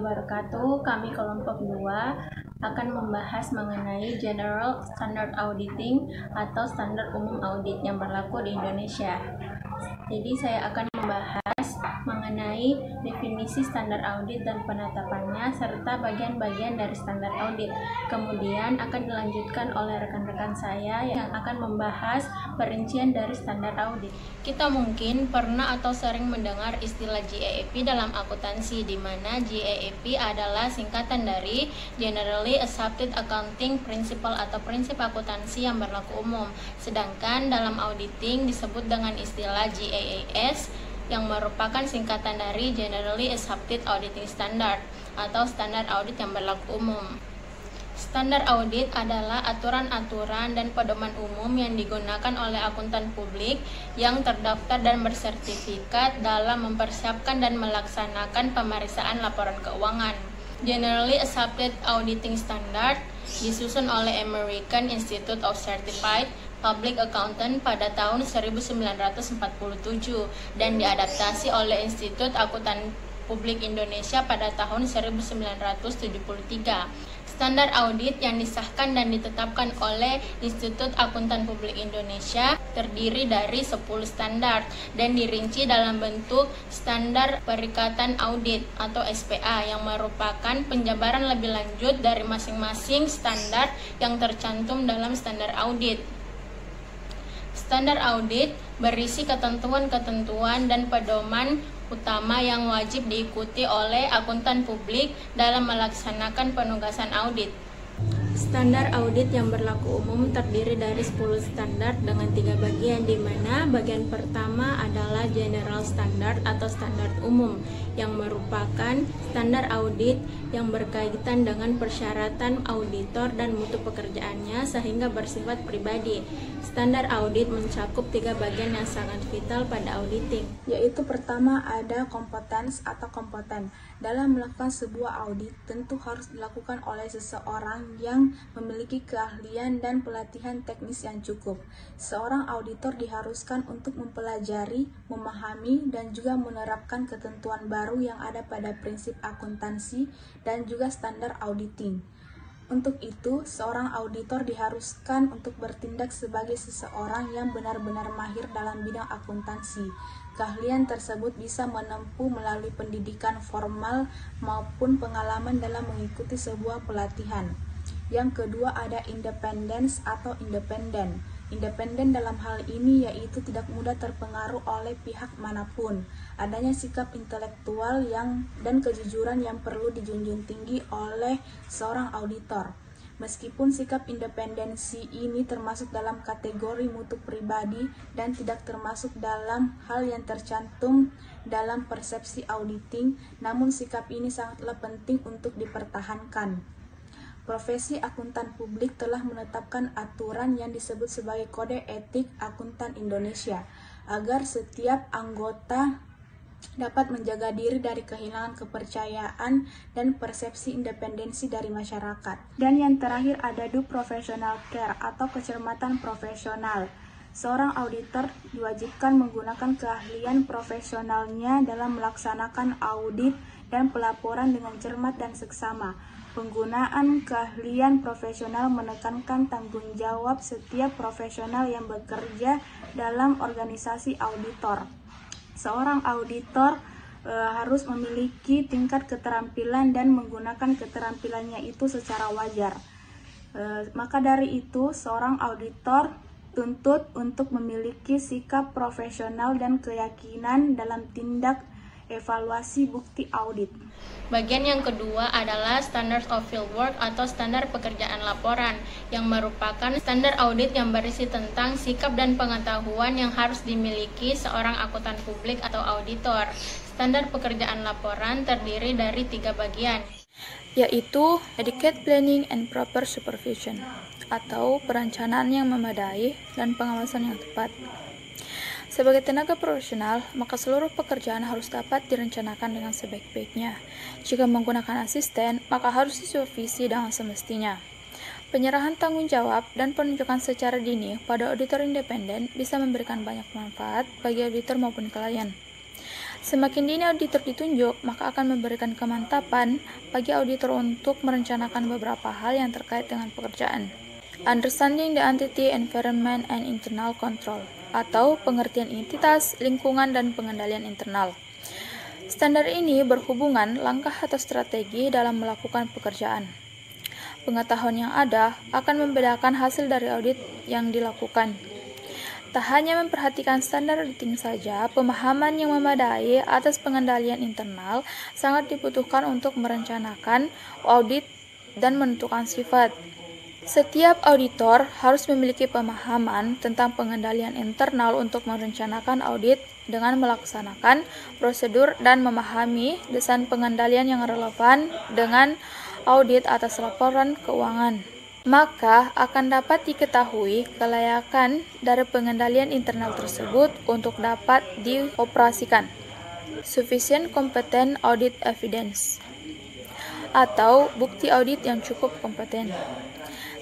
wabarakatuh. Kami kelompok 2 akan membahas mengenai General Standard Auditing atau standar umum audit yang berlaku di Indonesia. Jadi saya akan membahas mengenai definisi standar audit dan penetapannya serta bagian-bagian dari standar audit. Kemudian akan dilanjutkan oleh rekan-rekan saya yang akan membahas perincian dari standar audit. Kita mungkin pernah atau sering mendengar istilah GAAP dalam akuntansi, di mana GAAP adalah singkatan dari Generally Accepted Accounting Principle atau prinsip akuntansi yang berlaku umum. Sedangkan dalam auditing disebut dengan istilah GAAS yang merupakan singkatan dari Generally Accepted Auditing Standard atau standar audit yang berlaku umum. Standar audit adalah aturan-aturan dan pedoman umum yang digunakan oleh akuntan publik yang terdaftar dan bersertifikat dalam mempersiapkan dan melaksanakan pemeriksaan laporan keuangan. Generally Accepted Auditing Standard disusun oleh American Institute of Certified Public Accountant pada tahun 1947 dan diadaptasi oleh Institut Akuntan Publik Indonesia pada tahun 1973. Standar audit yang disahkan dan ditetapkan oleh Institut Akuntan Publik Indonesia terdiri dari 10 standar dan dirinci dalam bentuk Standar Perikatan Audit atau SPA yang merupakan penjabaran lebih lanjut dari masing-masing standar yang tercantum dalam standar audit. Standar audit berisi ketentuan-ketentuan dan pedoman utama yang wajib diikuti oleh akuntan publik dalam melaksanakan penugasan audit. Standar audit yang berlaku umum terdiri dari 10 standar dengan 3 bagian, di mana bagian pertama adalah General Standard atau standar umum yang merupakan standar audit yang berkaitan dengan persyaratan auditor dan mutu pekerjaannya sehingga bersifat pribadi. Standar audit mencakup 3 bagian yang sangat vital pada auditing, yaitu pertama ada kompetens atau kompeten. Dalam melakukan sebuah audit tentu harus dilakukan oleh seseorang yang memiliki keahlian dan pelatihan teknis yang cukup. Seorang auditor diharuskan untuk mempelajari, memahami, dan juga menerapkan ketentuan baru yang ada pada prinsip akuntansi dan juga standar auditing. Untuk itu, seorang auditor diharuskan untuk bertindak sebagai seseorang yang benar-benar mahir dalam bidang akuntansi. Keahlian tersebut bisa menempuh melalui pendidikan formal maupun pengalaman dalam mengikuti sebuah pelatihan. Yang kedua ada independence atau independen. Independen dalam hal ini yaitu tidak mudah terpengaruh oleh pihak manapun. Adanya sikap intelektual dan kejujuran yang perlu dijunjung tinggi oleh seorang auditor. Meskipun sikap independensi ini termasuk dalam kategori mutu pribadi dan tidak termasuk dalam hal yang tercantum dalam persepsi auditing, namun sikap ini sangatlah penting untuk dipertahankan. Profesi akuntan publik telah menetapkan aturan yang disebut sebagai Kode Etik Akuntan Indonesia agar setiap anggota dapat menjaga diri dari kehilangan kepercayaan dan persepsi independensi dari masyarakat. Dan yang terakhir ada due professional care atau kecermatan profesional. Seorang auditor diwajibkan menggunakan keahlian profesionalnya dalam melaksanakan audit dan pelaporan dengan cermat dan seksama. Penggunaan keahlian profesional menekankan tanggung jawab setiap profesional yang bekerja dalam organisasi auditor. Seorang auditor harus memiliki tingkat keterampilan dan menggunakan keterampilannya itu secara wajar. Maka dari itu, seorang auditor tuntut untuk memiliki sikap profesional dan keyakinan dalam tindak evaluasi bukti audit. Bagian yang kedua adalah Standards of Fieldwork atau standar pekerjaan laporan, yang merupakan standar audit yang berisi tentang sikap dan pengetahuan yang harus dimiliki seorang akuntan publik atau auditor. Standar pekerjaan laporan terdiri dari 3 bagian, yaitu Adequate Planning and Proper Supervision atau perencanaan yang memadai dan pengawasan yang tepat. Sebagai tenaga profesional, maka seluruh pekerjaan harus dapat direncanakan dengan sebaik-baiknya. Jika menggunakan asisten, maka harus disupervisi dengan semestinya. Penyerahan tanggung jawab dan penunjukan secara dini pada auditor independen bisa memberikan banyak manfaat bagi auditor maupun klien. Semakin dini auditor ditunjuk, maka akan memberikan kemantapan bagi auditor untuk merencanakan beberapa hal yang terkait dengan pekerjaan. Understanding the entity, environment, and internal control, atau pengertian entitas, lingkungan, dan pengendalian internal. Standar ini berhubungan langkah atau strategi dalam melakukan pekerjaan. Pengetahuan yang ada akan membedakan hasil dari audit yang dilakukan. Tak hanya memperhatikan standar auditing saja, pemahaman yang memadai atas pengendalian internal sangat dibutuhkan untuk merencanakan audit dan menentukan sifat. Setiap auditor harus memiliki pemahaman tentang pengendalian internal untuk merencanakan audit dengan melaksanakan prosedur dan memahami desain pengendalian yang relevan dengan audit atas laporan keuangan. Maka akan dapat diketahui kelayakan dari pengendalian internal tersebut untuk dapat dioperasikan. Sufficient competent audit evidence atau bukti audit yang cukup kompeten.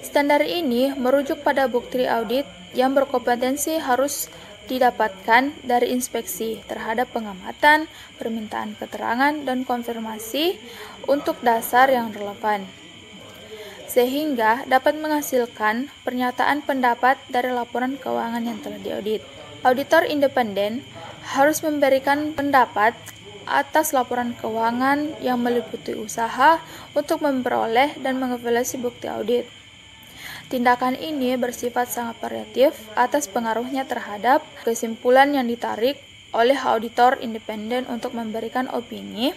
Standar ini merujuk pada bukti audit yang berkompetensi harus didapatkan dari inspeksi terhadap pengamatan, permintaan keterangan, dan konfirmasi untuk dasar yang relevan, sehingga dapat menghasilkan pernyataan pendapat dari laporan keuangan yang telah diaudit. Auditor independen harus memberikan pendapat atas laporan keuangan yang meliputi usaha untuk memperoleh dan mengevaluasi bukti audit. Tindakan ini bersifat sangat variatif atas pengaruhnya terhadap kesimpulan yang ditarik oleh auditor independen untuk memberikan opini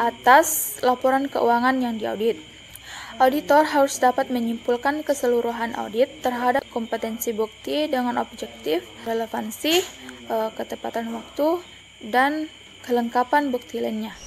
atas laporan keuangan yang diaudit. Auditor harus dapat menyimpulkan keseluruhan audit terhadap kompetensi bukti dengan objektif, relevansi, ketepatan waktu, dan kelengkapan bukti lainnya.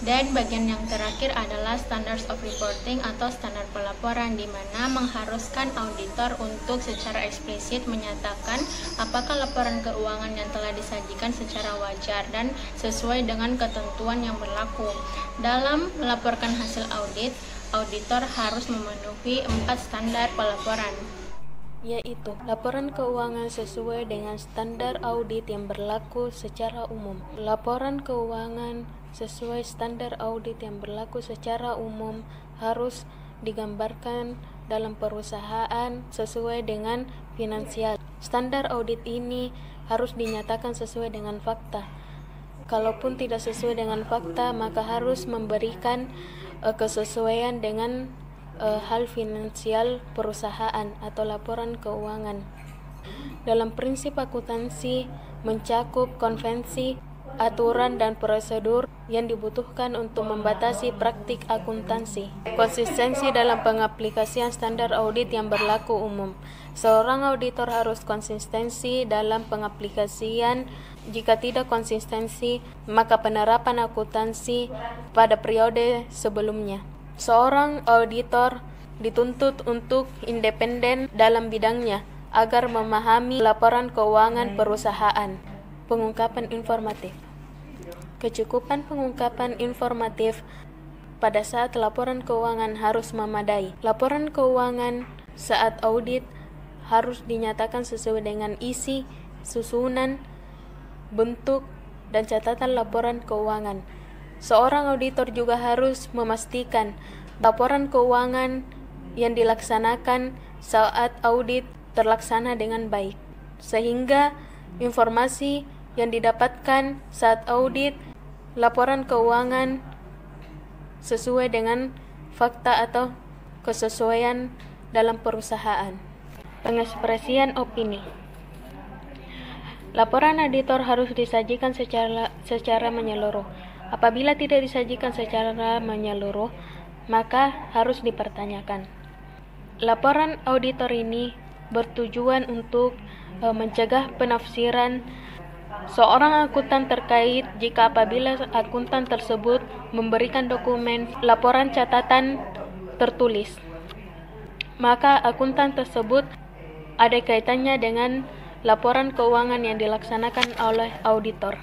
Dan bagian yang terakhir adalah standards of reporting atau standar pelaporan, di mana mengharuskan auditor untuk secara eksplisit menyatakan apakah laporan keuangan yang telah disajikan secara wajar dan sesuai dengan ketentuan yang berlaku. Dalam melaporkan hasil audit, auditor harus memenuhi 4 standar pelaporan, yaitu laporan keuangan sesuai dengan standar audit yang berlaku secara umum. Laporan keuangan sesuai standar audit yang berlaku secara umum harus digambarkan dalam perusahaan sesuai dengan finansial. Standar audit ini harus dinyatakan sesuai dengan fakta. Kalaupun tidak sesuai dengan fakta, maka harus memberikan kesesuaian dengan hal finansial perusahaan atau laporan keuangan. Dalam prinsip akuntansi mencakup konvensi, aturan, dan prosedur yang dibutuhkan untuk membatasi praktik akuntansi. Konsistensi dalam pengaplikasian standar audit yang berlaku umum. Seorang auditor harus konsistensi dalam pengaplikasian. Jika tidak konsistensi, maka penerapan akuntansi pada periode sebelumnya. Seorang auditor dituntut untuk independen dalam bidangnya agar memahami laporan keuangan perusahaan. Pengungkapan informatif. Kecukupan pengungkapan informatif pada saat laporan keuangan harus memadai. Laporan keuangan saat audit harus dinyatakan sesuai dengan isi, susunan, bentuk, dan catatan laporan keuangan. Seorang auditor juga harus memastikan laporan keuangan yang dilaksanakan saat audit terlaksana dengan baik, sehingga informasi yang didapatkan saat audit laporan keuangan sesuai dengan fakta atau kesesuaian dalam perusahaan. Pengekspresian opini. Laporan auditor harus disajikan secara menyeluruh. Apabila tidak disajikan secara menyeluruh, maka harus dipertanyakan. Laporan auditor ini bertujuan untuk mencegah penafsiran seorang akuntan terkait jika apabila akuntan tersebut memberikan dokumen laporan catatan tertulis, maka akuntan tersebut ada kaitannya dengan laporan keuangan yang dilaksanakan oleh auditor.